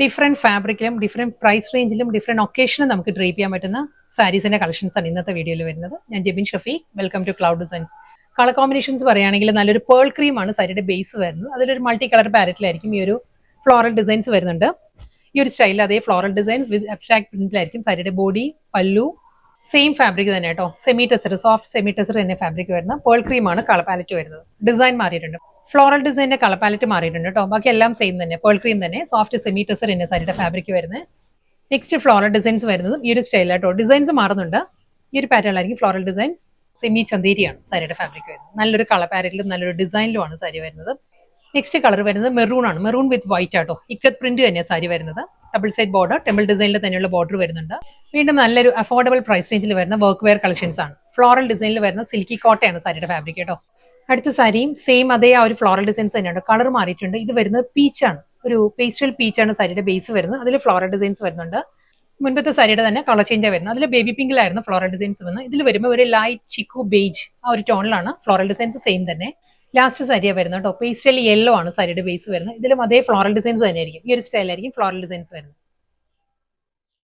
Different ഫാബ്രിക്കിലും different price റേഞ്ചിലും different ഒക്കേഷനും നമുക്ക് drape ചെയ്യാൻ പറ്റുന്ന സാരീസിന്റെ കളക്ഷൻസ് ആണ് ഇന്നത്തെ വീഡിയോയിൽ വരുന്നത്. ഞാൻ Jebin Shafeeq, welcome to cloud designs. Colour combinations പറയുകയാണെങ്കിൽ നല്ലൊരു പേൾ ക്രീം ആണ് സാരിയുടെ ബേസ് വരുന്നത്. അതിലൊരു മൾട്ടി കളർ പാലറ്റിലായിരിക്കും ഈ ഒരു ഫ്ലോറൽ ഡിസൈൻസ് വരുന്നുണ്ട്. ഈ ഒരു സ്റ്റൈലിൽ അതേ ഫ്ലോറൽ ഡിസൈൻസ് വിത്ത് അബ്സ്ട്രാക്ട് പ്രിന്റിലായിരിക്കും സാരിയുടെ ബോഡി, പല്ലു സെയിം ഫാബ്രിക് തന്നെ കേട്ടോ. Semi tussar, soft semi tussar തന്നെ ഫാബ്രിക് വരുന്ന പേൾ ക്രീം ആണ് കളർ പാലറ്റ് വരുന്നത്. ഡിസൈൻ മാറിയിട്ടുണ്ട്, ഫ്ലോറൽ ഡിസൈനിന്റെ കളർ പാലറ്റ് മാറിയിട്ടുണ്ട് കേട്ടോ. ബാക്കി എല്ലാം സെയിം തന്നെ, പേൾ ക്രീം തന്നെ, സോഫ്റ്റ് സെമി ടെസർ തന്നെ സാരിയുടെ ഫാബ്രിക് വരുന്നത്. നെക്സ്റ്റ് ഫ്ലോറൽ ഡിസൈൻസ് വരുന്നതും ഈ ഒരു സ്റ്റൈലാട്ടോ. ഡിസൈൻസ് മാറുന്നുണ്ട്. ഈ ഒരു പാറ്റേണിലായിരിക്കും ഫ്ലോറൽ ഡിസൈൻസ്. സെമി ചന്തേരിയാണ് സാരിയുടെ ഫാബ്രിക് വരുന്നത്. നല്ലൊരു കളർ പാലറ്റിലും നല്ലൊരു ഡിസൈനിലുമാണ് സാരി വരുന്നത്. നെക്സ്റ്റ് കളർ വരുന്നത് മെറൂൺ ആണ്. മെറൂൺ വിത്ത് വൈറ്റ് ആട്ടോ. ഇക്കത്ത് പ്രിന്റ് തന്നെയാണ് സാരി വരുന്നത്. ഡബിൾ സൈഡ് ബോർഡർ, ടെമ്പിൾ ഡിസൈനിൽ തന്നെയുള്ള ബോർഡർ വരുന്നുണ്ട്. വീണ്ടും നല്ലൊരു അഫോർഡബിൾ പ്രൈസ് റേഞ്ചിൽ വരുന്ന വർക്ക് വെയർ കളക്ഷൻസ് ആണ്. ഫ്ലോറൽ ഡിസൈനിൽ വരുന്ന സിൽക്കി കോട്ടയാണ് സാരിയുടെ ഫാബ്രിക് കേട്ടോ. അടുത്ത സാരിയും സെയിം അതേ ആ ഒരു ഫ്ലോറൽ ഡിസൈൻസ് തന്നെയാണ്. കളർ മാറിയിട്ടുണ്ട്. ഇത് വരുന്നത് പീച്ചാണ്, ഒരു പേസ്റ്റൽ പീച്ചാണ് സാരിയുടെ ബേസ് വരുന്നത്. അതിൽ ഫ്ലോറൽ ഡിസൈൻസ് വരുന്നുണ്ട്. മുൻപത്തെ സാരിയുടെ തന്നെ കളർ ചേഞ്ച് വരുന്നത്. അതിൽ ബേബി പിങ്കിലായിരുന്നു ഫ്ലോറൽ ഡിസൈൻസ് വരുന്നത്. ഇതിൽ വരുമ്പോൾ ഒരു ലൈറ്റ് ചിക്കു ബേജ് ആ ഒരു ടോണിലാണ് ഫ്ലോറൽ ഡിസൈൻസ് സെയിം തന്നെ. ലാസ്റ്റ് സാരിയാണ് വരുന്നത് കേട്ടോ. പേസ്റ്റൽ യെല്ലോ ആണ് സാരിയുടെ ബേസ് വരുന്നത്. ഇതിലും അതേ ഫ്ലോറൽ ഡിസൈൻസ് തന്നെയായിരിക്കും. ഈ ഒരു സ്റ്റൈലായിരിക്കും ഫ്ലോറൽ ഡിസൈൻസ് വരുന്നത്.